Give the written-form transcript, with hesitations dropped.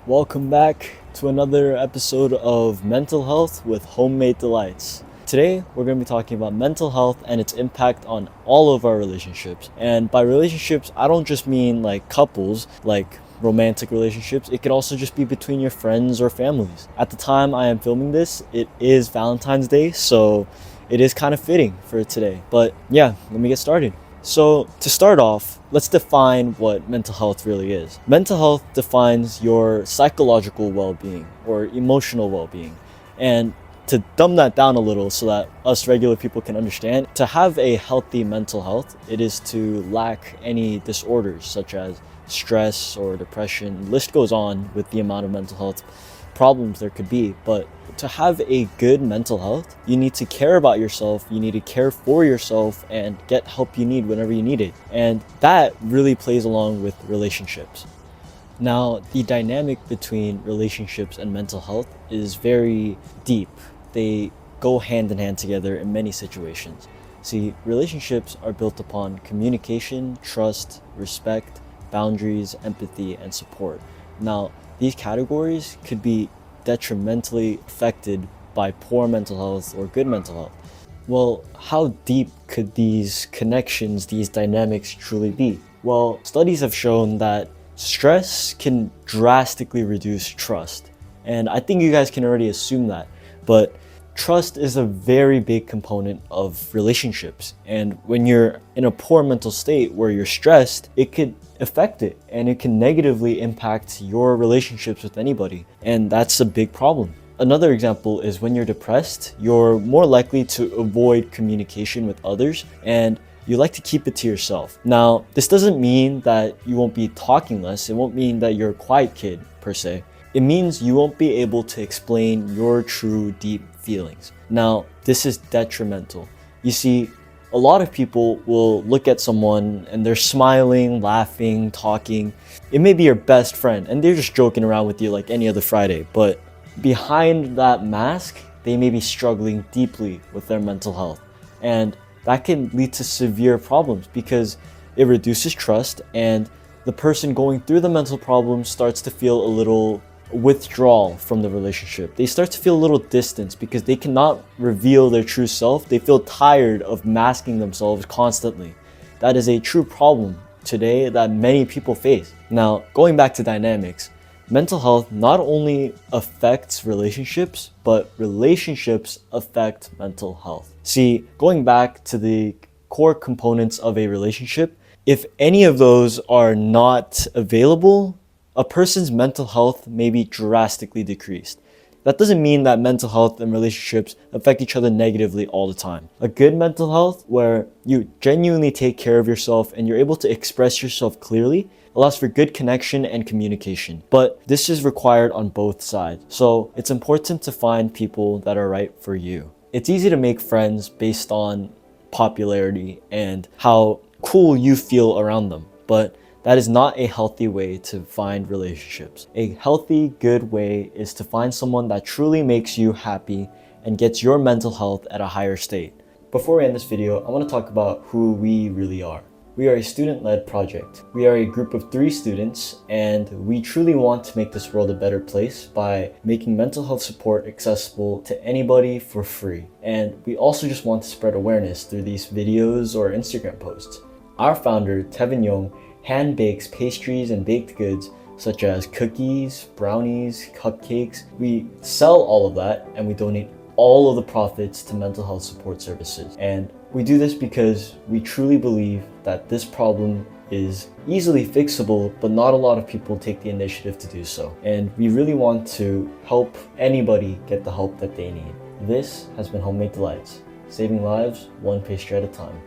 Welcome back to another episode of Mental Health with Homemade Delights. Today, we're going to be talking about mental health and its impact on all of our relationships. And by relationships, I don't just mean like couples, like romantic relationships. It could also just be between your friends or families. At the time I am filming this, it is Valentine's Day, so it is kind of fitting for today. But yeah, let me get started. So to start off, let's define what mental health really is. Mental health defines your psychological well-being or emotional well-being. And to dumb that down a little so that us regular people can understand, to have a healthy mental health, it is to lack any disorders such as stress or depression. The list goes on with the amount of mental health problems there could be. But to have a good mental health, you need to care about yourself, you need to care for yourself and get help you need whenever you need it. And that really plays along with relationships. Now, the dynamic between relationships and mental health is very deep. They go hand in hand together in many situations. See, relationships are built upon communication, trust, respect, boundaries, empathy, and support. Now, these categories could be detrimentally affected by poor mental health or good mental health. Well, how deep could these connections, these dynamics truly be? Well, studies have shown that stress can drastically reduce trust. And I think you guys can already assume that. But trust is a very big component of relationships. And when you're in a poor mental state where you're stressed, it could affect it and it can negatively impact your relationships with anybody. And that's a big problem. Another example is when you're depressed, you're more likely to avoid communication with others and you like to keep it to yourself. Now, this doesn't mean that you won't be talking less. It won't mean that you're a quiet kid per se. It means you won't be able to explain your true deep feelings. Now, this is detrimental. You see, a lot of people will look at someone and they're smiling, laughing, talking. It may be your best friend and they're just joking around with you like any other Friday, but behind that mask, they may be struggling deeply with their mental health. And that can lead to severe problems because it reduces trust and the person going through the mental problems starts to feel a little withdrawal from the relationship. They start to feel a little distance because they cannot reveal their true self. They feel tired of masking themselves constantly. That is a true problem today that many people face. Now, going back to dynamics, mental health not only affects relationships, but relationships affect mental health. See, going back to the core components of a relationship, if any of those are not available, a person's mental health may be drastically decreased. That doesn't mean that mental health and relationships affect each other negatively all the time. A good mental health where you genuinely take care of yourself and you're able to express yourself clearly allows for good connection and communication. But this is required on both sides. So it's important to find people that are right for you. It's easy to make friends based on popularity and how cool you feel around them. But that is not a healthy way to find relationships. A healthy, good way is to find someone that truly makes you happy and gets your mental health at a higher state. Before we end this video, I want to talk about who we really are. We are a student-led project. We are a group of 3 students, and we truly want to make this world a better place by making mental health support accessible to anybody for free. And we also just want to spread awareness through these videos or Instagram posts. Our founder, Tevin Young, hand bakes pastries and baked goods such as cookies, brownies, cupcakes. We sell all of that and we donate all of the profits to mental health support services. And we do this because we truly believe that this problem is easily fixable, but not a lot of people take the initiative to do so. And we really want to help anybody get the help that they need. This has been Homemade Delights, saving lives one pastry at a time.